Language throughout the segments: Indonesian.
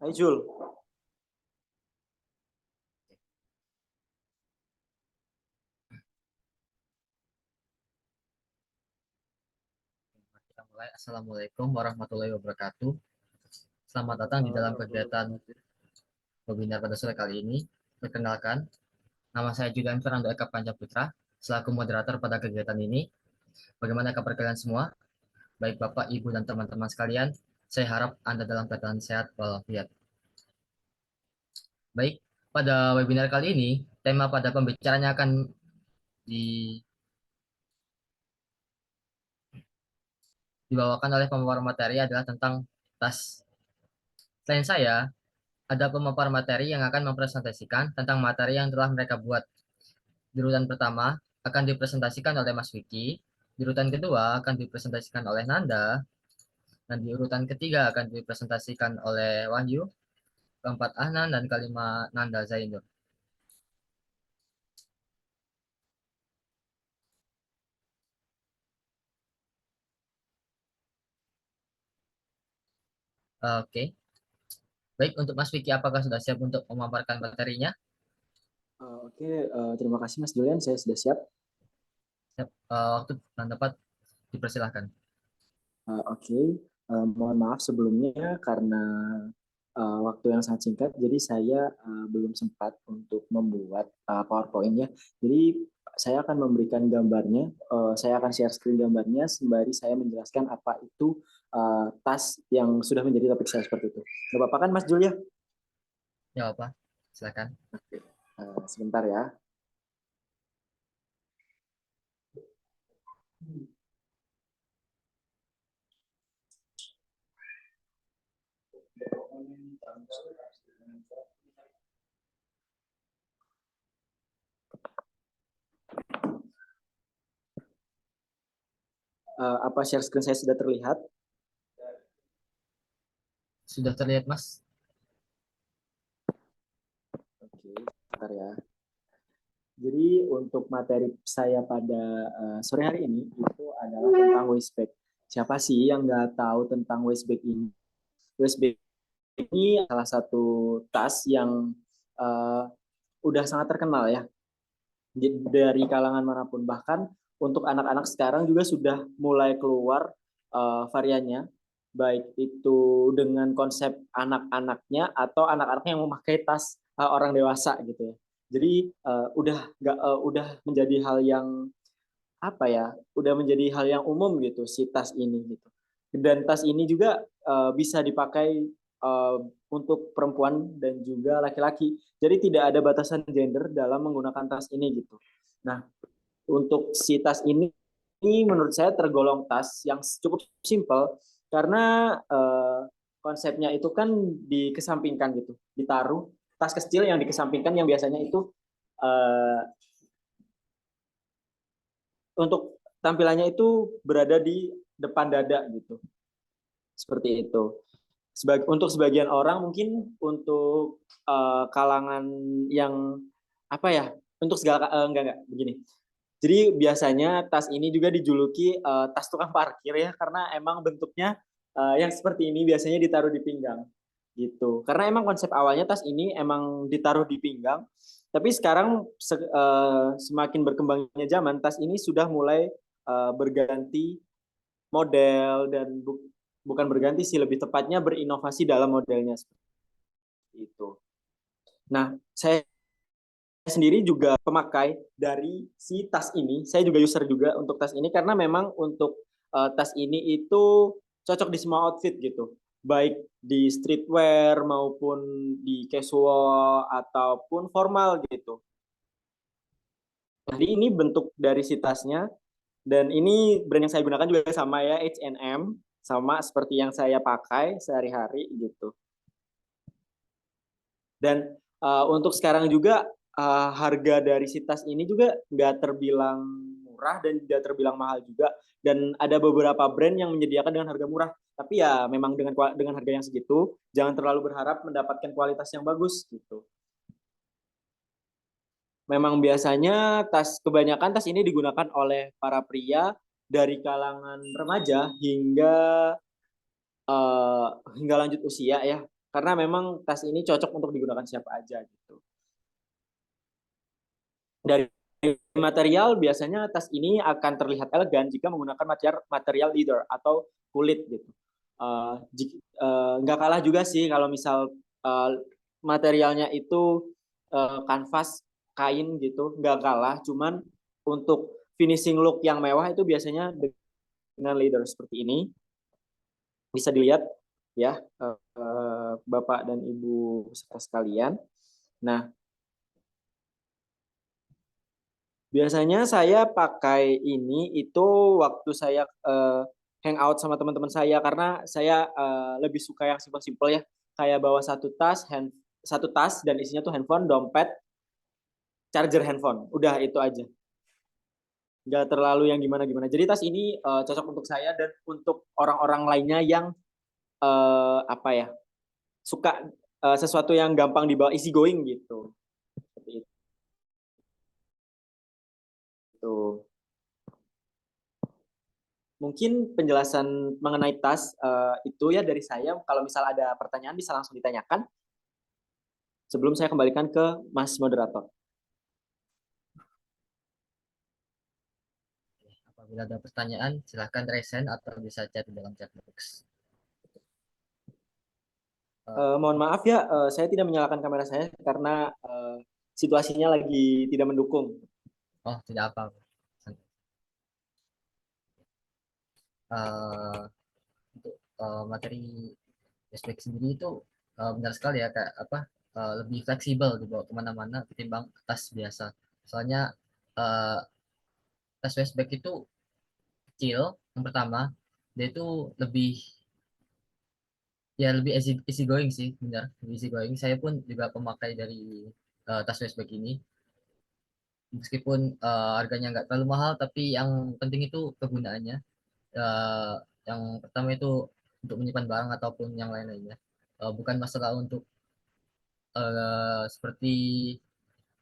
Hai Jul. Kita mulai. Assalamualaikum warahmatullahi wabarakatuh. Selamat datang di dalam kegiatan webinar pada sore kali ini. Perkenalkan, nama saya Julian Fernando Eka Pancaputra, selaku moderator pada kegiatan ini. Bagaimana kabar kalian semua? Baik Bapak, Ibu, dan teman-teman sekalian, saya harap Anda dalam keadaan sehat walafiat. Baik, pada webinar kali ini, tema pada pembicaranya akan di- dibawakan oleh pemaparan materi adalah tentang tas. Selain saya, ada pemapar materi yang akan mempresentasikan tentang materi yang telah mereka buat. Di urutan pertama akan dipresentasikan oleh Mas Vicky, di urutan kedua akan dipresentasikan oleh Nanda, dan di urutan ketiga akan dipresentasikan oleh Wahyu, keempat Ahnan, dan kelima Nanda Zainur. Oke, baik untuk Mas Vicky, apakah sudah siap untuk memaparkan materinya? Oke, terima kasih Mas Julian, saya sudah siap. Siap, waktu dan tempat dipersilahkan. Oke, mohon maaf sebelumnya karena waktu yang sangat singkat, jadi saya belum sempat untuk membuat PowerPoint-nya. Jadi saya akan memberikan gambarnya, saya akan share screen gambarnya sembari saya menjelaskan apa itu tas yang sudah menjadi topik saya seperti itu. Gak apa-apa kan Mas Julia? Ya apa? Silakan. Sebentar ya. Apa share screen saya sudah terlihat? Sudah terlihat Mas? Oke, sebentar ya. Jadi untuk materi saya pada sore hari ini itu adalah tentang waste bag. Siapa sih yang nggak tahu tentang waste bag ini? Waste bag ini salah satu tas yang uh, udah sangat terkenal ya dari kalangan manapun. Bahkan untuk anak-anak sekarang juga sudah mulai keluar variannya, baik itu dengan konsep anak-anaknya atau anak-anak yang memakai tas orang dewasa gitu ya. Jadi udah menjadi hal yang apa ya, udah menjadi hal yang umum gitu si tas ini gitu. Dan tas ini juga bisa dipakai uh, untuk perempuan dan juga laki-laki. Jadi tidak ada batasan gender dalam menggunakan tas ini gitu. Nah, untuk si tas ini menurut saya tergolong tas yang cukup simpel karena konsepnya itu kan dikesampingkan gitu, ditaruh tas kecil yang dikesampingkan yang biasanya itu uh, untuk tampilannya itu berada di depan dada gitu, seperti itu. Untuk sebagian orang mungkin untuk kalangan yang apa ya, untuk segala enggak begini. Jadi biasanya tas ini juga dijuluki tas tukang parkir ya, karena emang bentuknya yang seperti ini biasanya ditaruh di pinggang gitu. Karena emang konsep awalnya tas ini emang ditaruh di pinggang, tapi sekarang semakin berkembangnya zaman, tas ini sudah mulai berganti model dan bukan berganti sih, lebih tepatnya berinovasi dalam modelnya itu. Nah, saya sendiri juga pemakai dari si tas ini. Saya juga user juga untuk tas ini karena memang untuk tas ini itu cocok di semua outfit gitu. Baik di streetwear maupun di casual ataupun formal gitu. Jadi ini bentuk dari si tasnya dan ini brand yang saya gunakan juga sama ya, H&M, sama seperti yang saya pakai sehari-hari gitu. Dan untuk sekarang juga harga dari si tas ini juga nggak terbilang murah dan tidak terbilang mahal juga. Dan ada beberapa brand yang menyediakan dengan harga murah. Tapi ya memang dengan harga yang segitu, jangan terlalu berharap mendapatkan kualitas yang bagus gitu. Memang biasanya kebanyakan tas ini digunakan oleh para pria dari kalangan remaja hingga hingga lanjut usia ya. karena memang tas ini cocok untuk digunakan siapa aja gitu. Dari material biasanya tas ini akan terlihat elegan jika menggunakan material leather atau kulit gitu. Nggak kalah juga sih kalau misal materialnya itu kanvas kain gitu, nggak kalah. Cuman untuk finishing look yang mewah itu biasanya dengan leather seperti ini. Bisa dilihat ya Bapak dan Ibu sekalian. Nah, biasanya saya pakai ini itu waktu saya hangout sama teman-teman saya karena saya lebih suka yang simpel-simpel ya. Kayak bawa satu tas dan isinya tuh handphone, dompet, charger handphone. Udah itu aja. Nggak terlalu yang gimana-gimana. Jadi tas ini cocok untuk saya dan untuk orang-orang lainnya yang apa ya suka sesuatu yang gampang dibawa, easy going gitu. Seperti itu. Mungkin penjelasan mengenai tas itu ya dari saya. Kalau misal ada pertanyaan bisa langsung ditanyakan sebelum saya kembalikan ke Mas Moderator. Apabila ada pertanyaan, silahkan raise hand atau bisa chat di dalam chat box. Mohon maaf ya, saya tidak menyalakan kamera saya karena situasinya lagi tidak mendukung. Oh, tidak apa. Untuk materi flashback sendiri itu benar sekali ya, kayak apa, lebih fleksibel dibawa kemana-mana ketimbang tas biasa. Soalnya uh, tas flashback itu kecil, yang pertama, dia itu lebih, ya lebih easy going sih, benar, lebih easy going. Saya pun juga pemakai dari tas flashback ini, meskipun harganya nggak terlalu mahal, tapi yang penting itu kegunaannya. Eh, yang pertama itu untuk menyimpan barang ataupun yang lain-lainnya. Bukan masalah untuk seperti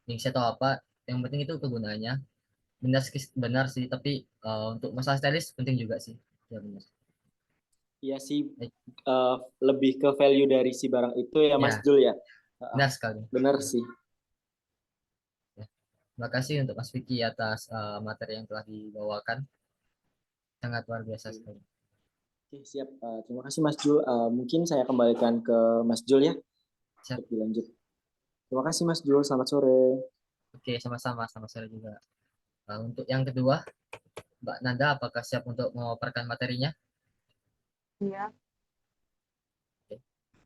fungsi atau apa, yang penting itu kegunaannya. Benar sih, tapi untuk masalah stylish penting juga sih, ya benar. Iya sih, lebih ke value dari si barang itu ya Mas Ya, Jul ya. benar sekali. Benar sih. Ya. Terima kasih untuk Mas Vicky atas materi yang telah dibawakan, sangat luar biasa sekali. Oke, siap. Terima kasih Mas Jul. Mungkin saya kembalikan ke Mas Jul ya Siap. untuk dilanjut. Terima kasih Mas Jul. Selamat sore. Oke, sama-sama, sama saya juga. Untuk yang kedua, Mbak Nanda, apakah siap untuk memaparkan materinya? Iya, Oke.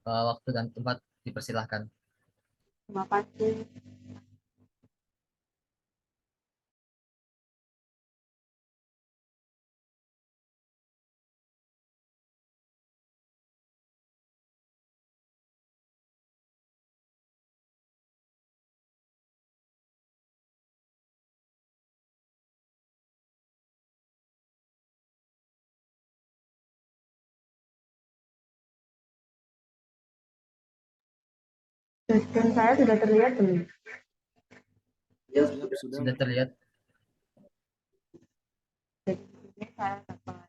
Waktu dan tempat dipersilahkan. terima kasih. Screen saya sudah terlihat belum? Siap, sudah. Sudah terlihat? Jadi ini saya dapat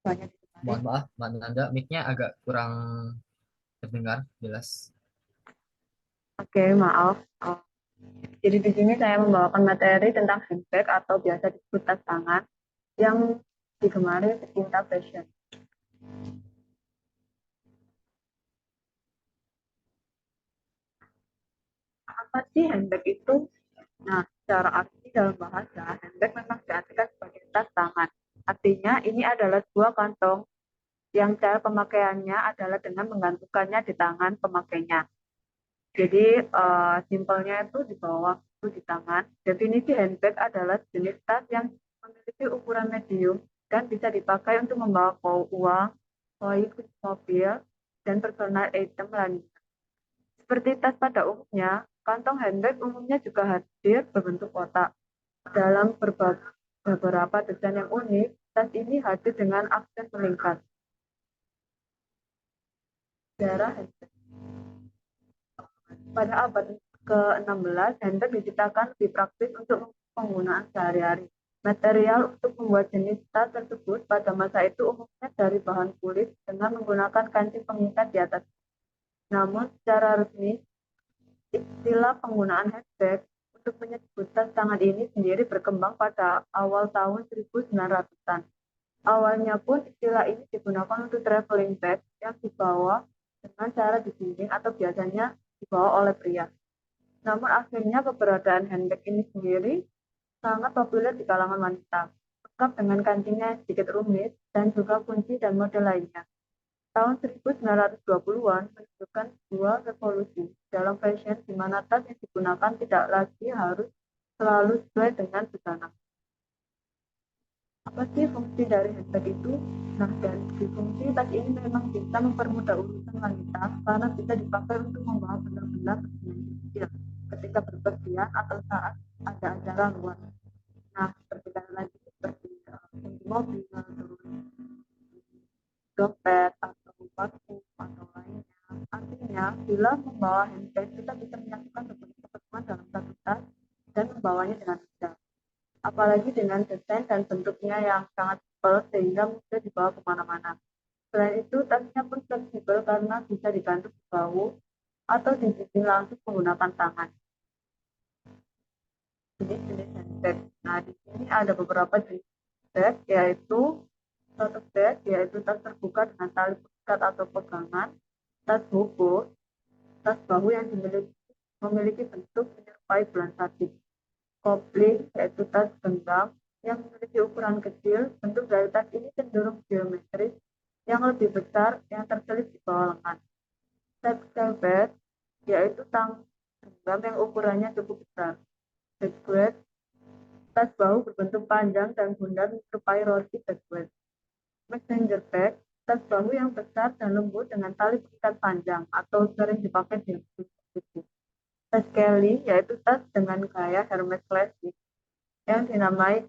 banyak Mohon maaf, Mbak Nanda, mic-nya agak kurang terdengar jelas. Oke, maaf. Jadi di sini saya membawakan materi tentang handbag atau biasa disebut tas tangan yang digemari pecinta fashion. Apa sih handbag itu? Nah, secara arti dalam bahasa, handbag memang diartikan sebagai tas tangan. Artinya ini adalah sebuah kantong yang cara pemakaiannya adalah dengan menggantungkannya di tangan pemakainya. Jadi simpelnya itu di bawah itu di tangan. Definisi handbag adalah jenis tas yang memiliki ukuran medium dan bisa dipakai untuk membawa uang, koin, mobil, dan personal item lainnya. Seperti tas pada umumnya, kantong handbag umumnya juga hadir berbentuk kotak. Dalam beberapa desain yang unik, tas ini hadir dengan aksen meningkat. Sejarah handbag. Pada abad ke-16, handbag diciptakan lebih praktis untuk penggunaan sehari-hari. Material untuk membuat jenis tas tersebut pada masa itu umumnya dari bahan kulit dengan menggunakan kancing pengikat di atas. Namun secara resmi, istilah penggunaan handbag untuk menyebut tas tangan ini sendiri berkembang pada awal tahun 1900-an. Awalnya pun istilah ini digunakan untuk traveling bag yang dibawa dengan cara dibimbing atau biasanya dibawa oleh pria. Namun akhirnya keberadaan handbag ini sendiri sangat populer di kalangan wanita, lengkap dengan kancingnya yang sedikit rumit dan juga kunci dan model lainnya. Tahun 1920-an menunjukkan sebuah revolusi dalam fashion di mana tas yang digunakan tidak lagi harus selalu sesuai dengan busana. Apa sih fungsi dari handbag itu? Nah, dari segi fungsi, tas ini memang bisa mempermudah urusan wanita karena bisa dipakai untuk membawa benda-benda kecil ketika berpergian atau saat ada acara luar. Nah, seperti lagi seperti mobil, terus dompet atau parfum atau lainnya. Artinya, bila membawa handbag, kita bisa menyatukan berbagai keperluan dalam satu tas dan membawanya dengan mudah. Apalagi dengan desain dan bentuknya yang sangat simpel sehingga mudah dibawa kemana-mana. Selain itu, tasnya pun fleksibel karena bisa digantung di bahu atau dibimbing langsung menggunakan tangan. Jenis-jenis handbag. Nah, di sini ada beberapa jenis bag, yaitu satu bag, yaitu tas terbuka dengan tali pengikat atau pegangan, tas buku, tas bahu yang memiliki bentuk menyerupai bulan sabit, kopling, yaitu tas genggam yang memiliki ukuran kecil. Bentuk dari tas ini cenderung geometris yang lebih besar yang terselip di bawah lengan. Satchel bag, yaitu tang genggam yang ukurannya cukup besar. Backward, tas bahu berbentuk panjang dan bundar menyerupai roti backward. Messenger bag, tas bahu yang besar dan lembut dengan tali pengikat panjang atau sering dipakai di buku. Tas Kelly, yaitu tas dengan gaya Hermes klasik yang dinamai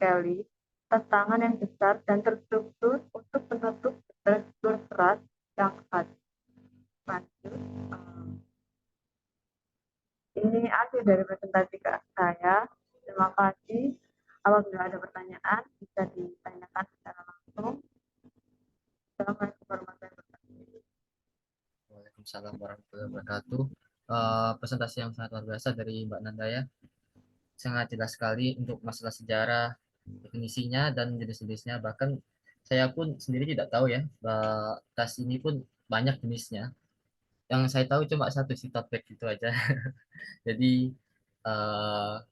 Kelly, tas tangan yang besar dan terstruktur untuk penutup tekstur keras yang khas. Lanjut, ini akhir dari presentasi saya. Terima kasih. Apabila ada pertanyaan, bisa ditanyakan secara langsung. Assalamualaikum warahmatullahi wabarakatuh. Waalaikumsalam warahmatullahi wabarakatuh. Presentasi yang sangat luar biasa dari Mbak Nanda ya. Sangat jelas sekali untuk masalah sejarah, definisinya dan jenis-jenisnya. Bahkan saya pun sendiri tidak tahu ya, tas ini pun banyak jenisnya. Yang saya tahu cuma satu sih, tote bag itu aja. Jadi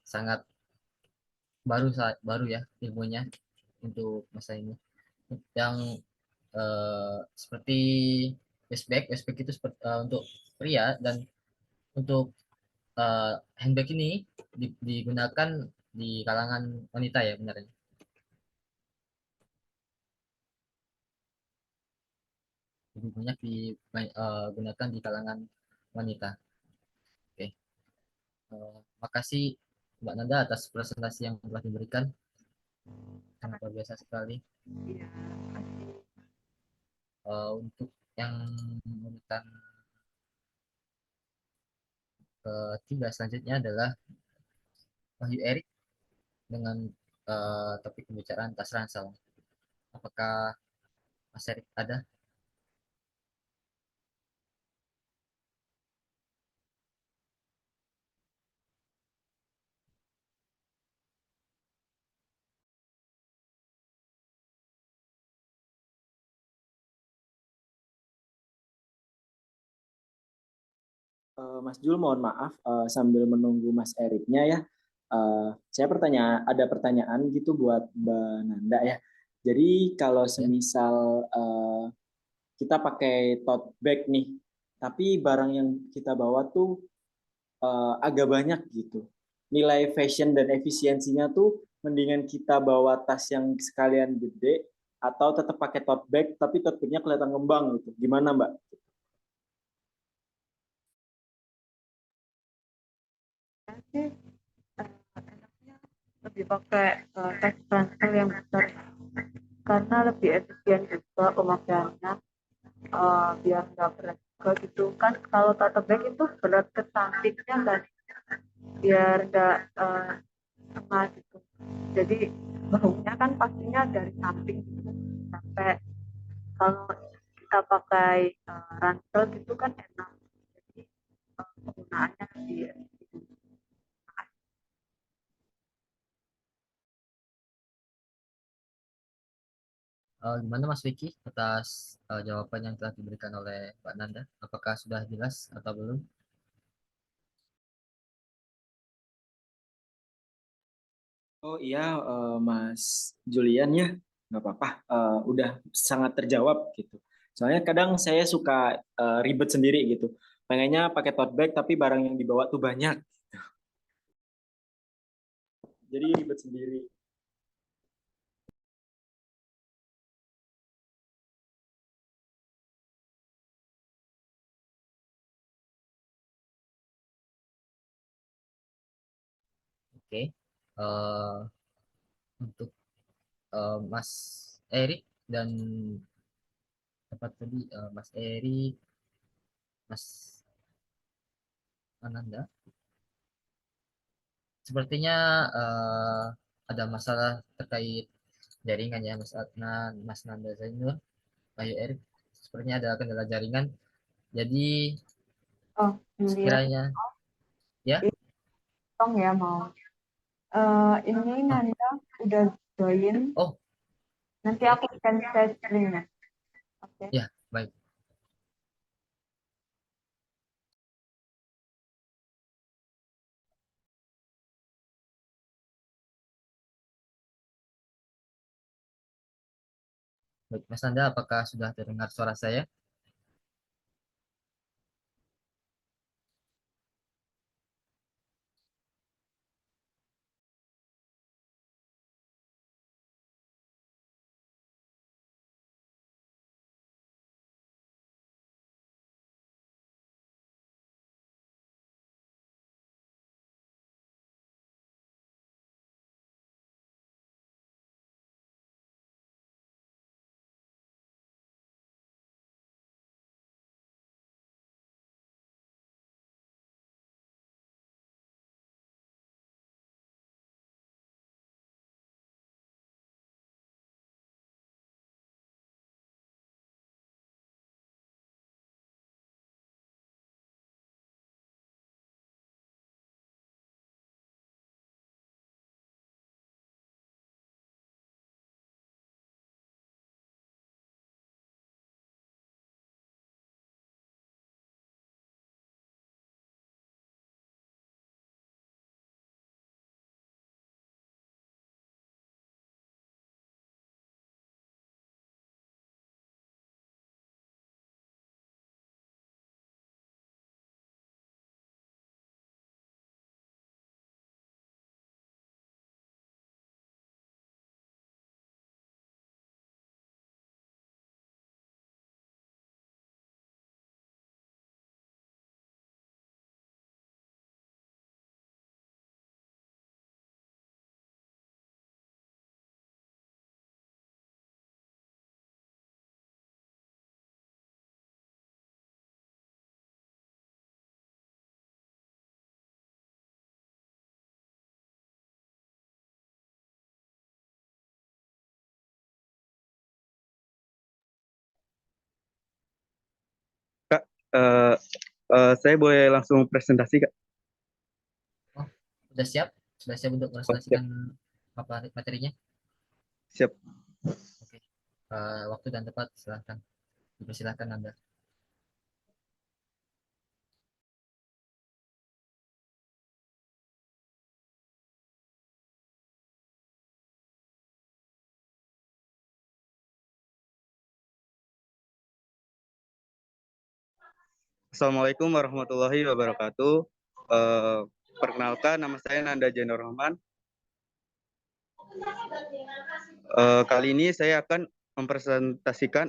sangat baru ya ilmunya untuk masa ini. Yang seperti westbag itu untuk pria, dan untuk handbag ini digunakan di kalangan wanita ya, benar ya? Lebih banyak digunakan di kalangan wanita. Oke. Makasih Mbak Nanda atas presentasi yang telah diberikan. Sangat luar biasa sekali. Iya, kasih. Untuk yang urutan ketiga selanjutnya adalah Wahyu Erik dengan topik pembicaraan tas ransel. Apakah Mas Erik ada? Mas Jul, mohon maaf sambil menunggu Mas Eriknya ya. Saya ada pertanyaan gitu buat Mbak Nanda ya. Jadi kalau Ya. semisal kita pakai tote bag nih, tapi barang yang kita bawa tuh agak banyak gitu. Nilai fashion dan efisiensinya tuh mendingan kita bawa tas yang sekalian gede atau tetap pakai tote bag tapi tote bagnya kelihatan ngembang gitu. Gimana Mbak? Sih enaknya lebih pakai teks transfer yang besar karena lebih efisien juga pemakaiannya, biar nggak berat juga gitu kan. Kalau tote bag itu berat ke sampingnya kan, biar nggak setengah gitu. Jadi baunya kan pastinya dari samping gitu sampai, kalau kita pakai ransel gitu kan enak. Jadi penggunaannya di Gimana Mas Vicky atas jawaban yang telah diberikan oleh Mbak Nanda? Apakah sudah jelas atau belum? Oh iya, Mas Julian ya, nggak apa-apa. Udah sangat terjawab gitu. Soalnya kadang saya suka ribet sendiri gitu. Pengennya pakai tote bag tapi barang yang dibawa tuh banyak. Jadi ribet sendiri. Oke. Eh, untuk Mas Erik dan tempat tadi Mas Erik, Mas Ananda, sepertinya eh, ada masalah terkait jaringan ya Mas Adnan, Mas Nanda Zainur, Ayu Erik. Sepertinya ada kendala jaringan. Jadi oh Julian sekiranya ya, tong ya mau ini oh, Nanda udah join, oh, nanti oke, aku akan share screen-nya. Oke. ya baik. Baik, Mas Nanda, apakah sudah terdengar suara saya? Kak, eh, saya boleh langsung presentasi, Kak? Oh, sudah siap? Sudah siap untuk Oh, siap, presentasikan apa materinya? siap. Oke. Waktu dan tempat silahkan. Dipersilahkan Anda. Assalamualaikum warahmatullahi wabarakatuh. Eh, Perkenalkan, nama saya Nanda Jainur Rahman. Kali ini saya akan mempresentasikan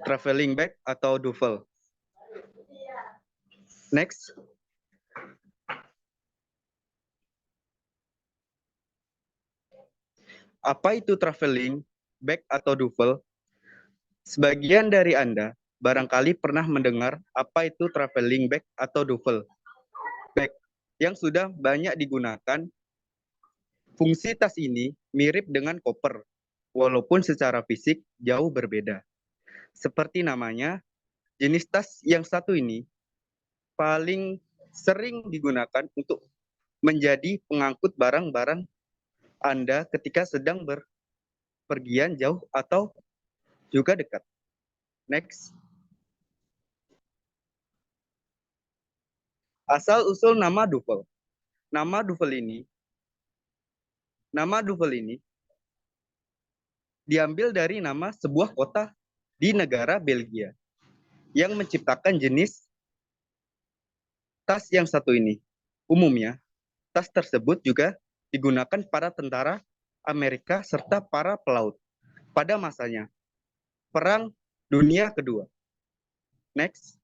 traveling bag atau duffel. Next. Apa itu traveling bag atau duffel? Sebagian dari Anda barangkali pernah mendengar apa itu traveling bag atau duffel bag yang sudah banyak digunakan Fungsi tas ini mirip dengan koper, walaupun secara fisik jauh berbeda. Seperti namanya, jenis tas yang satu ini paling sering digunakan untuk menjadi pengangkut barang-barang Anda ketika sedang berpergian jauh atau juga dekat. Next. Asal-usul nama duffel. Nama duffel ini diambil dari nama sebuah kota di negara Belgia yang menciptakan jenis tas yang satu ini. Umumnya, tas tersebut juga digunakan para tentara Amerika serta para pelaut pada masanya Perang Dunia Kedua. Next.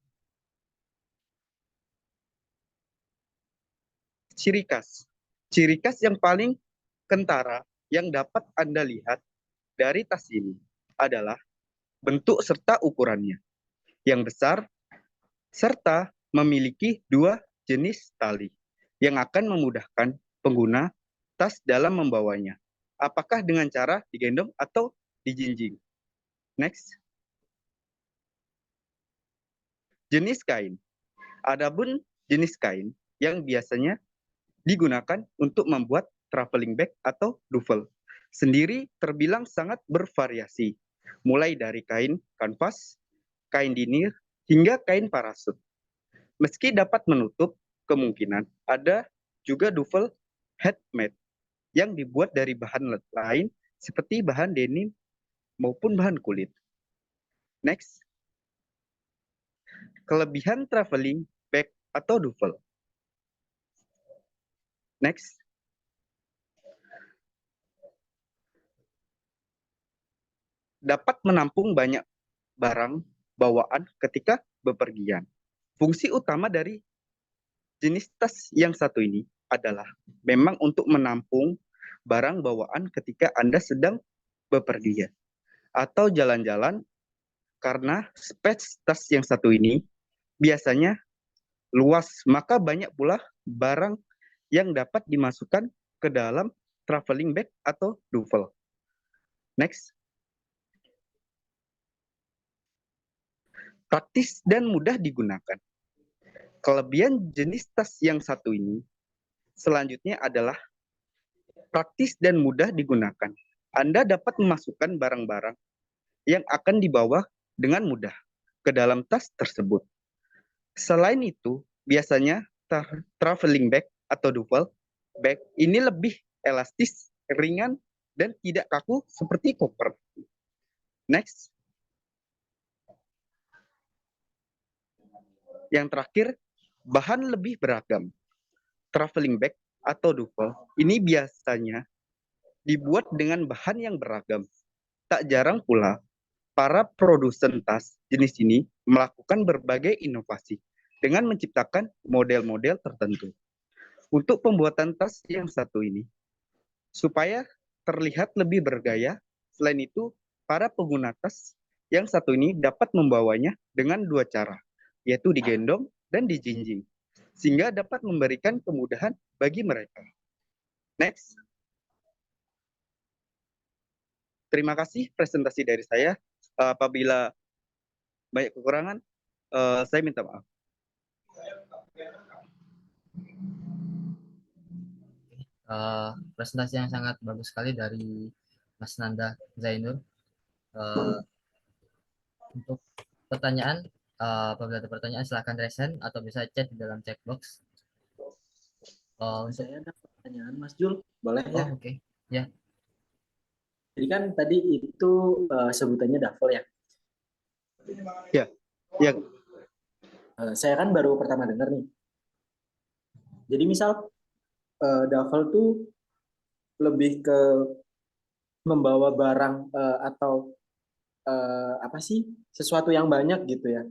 Ciri khas. Ciri khas yang paling kentara yang dapat Anda lihat dari tas ini adalah bentuk serta ukurannya yang besar serta memiliki dua jenis tali yang akan memudahkan pengguna tas dalam membawanya. Apakah dengan cara digendong atau dijinjing? Next. Jenis kain. Adapun jenis kain yang biasanya digunakan untuk membuat traveling bag atau duffel sendiri terbilang sangat bervariasi, mulai dari kain kanvas, kain dinir, hingga kain parasut. Meski dapat menutup kemungkinan ada juga duffel handmade yang dibuat dari bahan lain seperti bahan denim maupun bahan kulit. Next. Kelebihan traveling bag atau duffel. Next. Dapat menampung banyak barang bawaan ketika bepergian. Fungsi utama dari jenis tas yang satu ini adalah memang untuk menampung barang bawaan ketika Anda sedang bepergian atau jalan-jalan, karena space tas yang satu ini biasanya luas, maka banyak pula barang yang dapat dimasukkan ke dalam traveling bag atau duffel. Next. Praktis dan mudah digunakan. Kelebihan jenis tas yang satu ini selanjutnya adalah praktis dan mudah digunakan. Anda dapat memasukkan barang-barang yang akan dibawa dengan mudah ke dalam tas tersebut. Selain itu, biasanya traveling bag atau duffel bag ini lebih elastis, ringan, dan tidak kaku seperti koper. Next. Yang terakhir, bahan lebih beragam. Traveling bag atau duffel ini biasanya dibuat dengan bahan yang beragam. Tak jarang pula, para produsen tas jenis ini melakukan berbagai inovasi dengan menciptakan model-model tertentu untuk pembuatan tas yang satu ini, supaya terlihat lebih bergaya. Selain itu, para pengguna tas yang satu ini dapat membawanya dengan dua cara, yaitu digendong dan dijinjing, sehingga dapat memberikan kemudahan bagi mereka. Next. Terima kasih presentasi dari saya. Apabila banyak kekurangan, saya minta maaf. Presentasi yang sangat bagus sekali dari Mas Nanda Zainur. Untuk pertanyaan, apabila ada pertanyaan silahkan raise hand atau bisa chat di dalam chat box. Saya ada pertanyaan, Mas Jul, boleh ya? Oke. Ya. Jadi kan tadi itu sebutannya duffel ya? Ya. Ya. Saya kan baru pertama dengar nih. Jadi misal duffel tuh lebih ke membawa barang atau apa sih, sesuatu yang banyak gitu ya.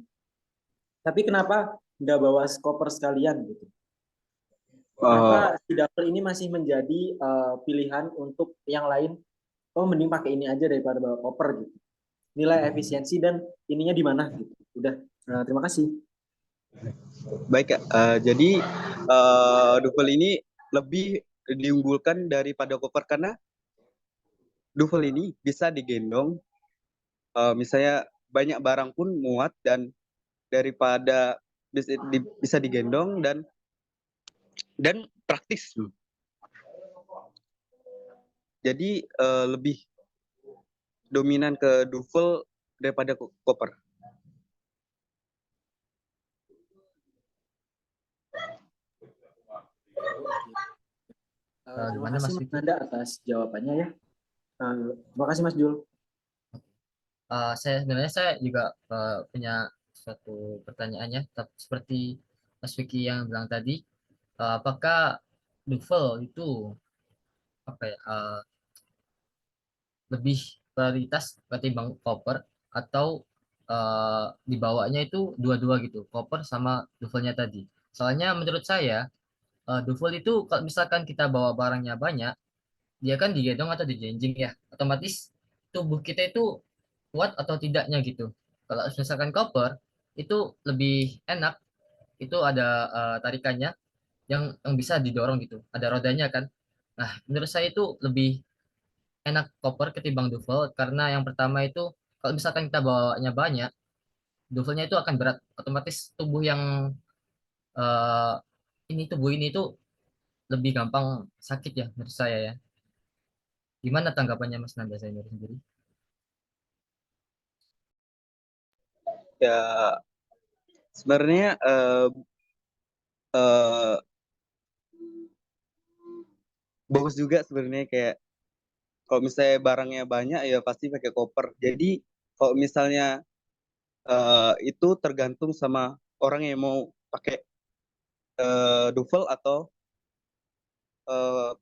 Tapi kenapa nggak bawa koper sekalian gitu? Kenapa si duffel ini masih menjadi pilihan untuk yang lain? Oh, mending pakai ini aja daripada bawa koper gitu. Nilai efisiensi dan ininya di mana gitu. Udah, terima kasih. Baik, jadi duffel ini lebih diunggulkan daripada koper karena duffel ini bisa digendong, misalnya banyak barang pun muat dan daripada bisa digendong dan praktis. Jadi lebih dominan ke duffel daripada koper. Terima Gimana kasih Mas Mas Vicky? Nanda atas jawabannya ya. Terima kasih Mas Jul. Sebenarnya saya juga punya suatu pertanyaannya, seperti Mas Vicky yang bilang tadi, apakah duffel itu apa ya, lebih prioritas ketimbang koper, atau dibawanya itu dua-dua gitu, koper sama duffelnya tadi. Soalnya menurut saya duffel itu kalau misalkan kita bawa barangnya banyak, dia kan digendong atau dijenjing ya, otomatis tubuh kita itu kuat atau tidaknya gitu. Kalau misalkan koper itu lebih enak, itu ada tarikannya yang bisa didorong gitu, ada rodanya kan. Nah, menurut saya itu lebih enak koper ketimbang duffel, karena yang pertama itu kalau misalkan kita bawanya banyak, duffelnya itu akan berat, otomatis tubuh yang eh, tubuh ini itu lebih gampang sakit ya menurut saya ya. Gimana tanggapannya Mas Nanda Zainur sendiri? Ya sebenarnya eh, bagus juga sebenarnya, kayak kalau misalnya barangnya banyak ya pasti pakai koper. Jadi kalau misalnya itu tergantung sama orang yang mau pakai duffel atau eh,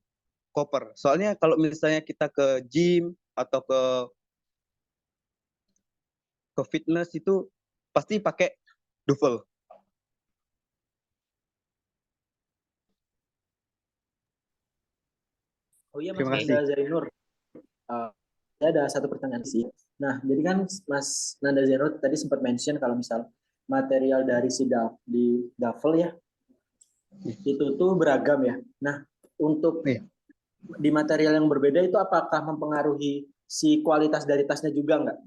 koper. Soalnya kalau misalnya kita ke gym atau ke fitness itu pasti pakai duffel. Oh iya Mas Terima Nanda kasih. Zainur. Saya ada satu pertanyaan sih. Nah, jadi kan Mas Nanda Zainur tadi sempat mention kalau misal material dari di duffel ya, itu tuh beragam ya. Nah, untuk Iya. di material yang berbeda itu apakah mempengaruhi si kualitas dari tasnya juga nggak?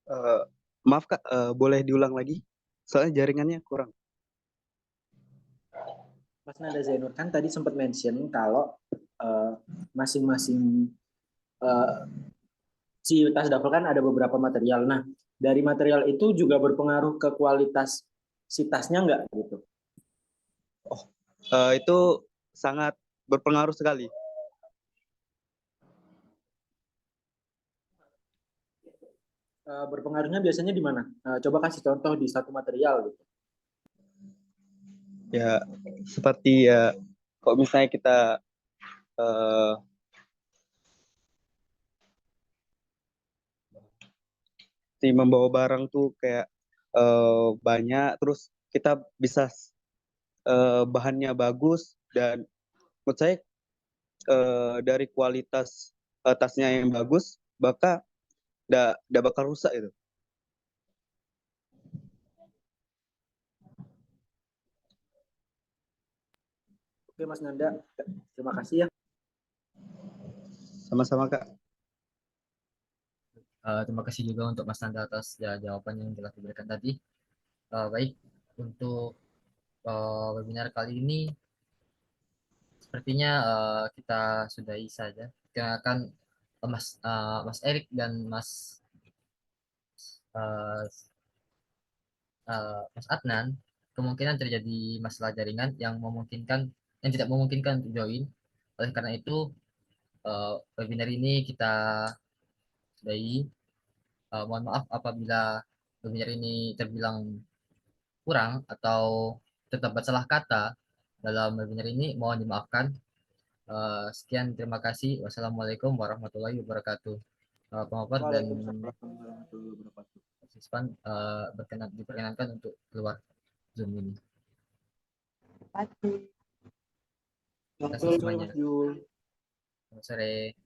Eh, maaf Kak, boleh diulang lagi? Soalnya jaringannya kurang. Mas Nanda Zainur kan tadi sempat mention kalau eh, masing-masing uh, si tas duffel kan ada beberapa material. Nah, dari material itu juga berpengaruh ke kualitas si tasnya nggak gitu? Oh, itu sangat berpengaruh sekali. Berpengaruhnya biasanya di mana? Coba kasih contoh di satu material gitu. Ya, seperti ya, kalau misalnya kita eh, si membawa barang tuh kayak banyak, terus kita bisa bahannya bagus dan menurut saya dari kualitas tasnya yang bagus, bakal nggak bakal rusak itu. Oke Mas Nanda, terima kasih ya. Sama-sama Kak. Terima kasih juga untuk Mas Nanda atas jawaban yang telah diberikan tadi. Baik, untuk webinar kali ini sepertinya kita sudahi saja. Kita akan Mas Erik dan uh, Mas Adnan, kemungkinan terjadi masalah jaringan yang tidak memungkinkan untuk join. Oleh karena itu, webinar ini kita sudahi. Mohon maaf apabila webinar ini terbilang kurang atau terdapat salah kata dalam webinar ini, mohon dimaafkan. Sekian, terima kasih. Wassalamualaikum warahmatullahi wabarakatuh. Pemaparan dan Waalaikumsalam warahmatullahi wabarakatuh. partisipan diperkenankan untuk keluar Zoom ini. Terima kasih. Terima Selamat kasih sore semuanya. Mas Jul. Selamat sore.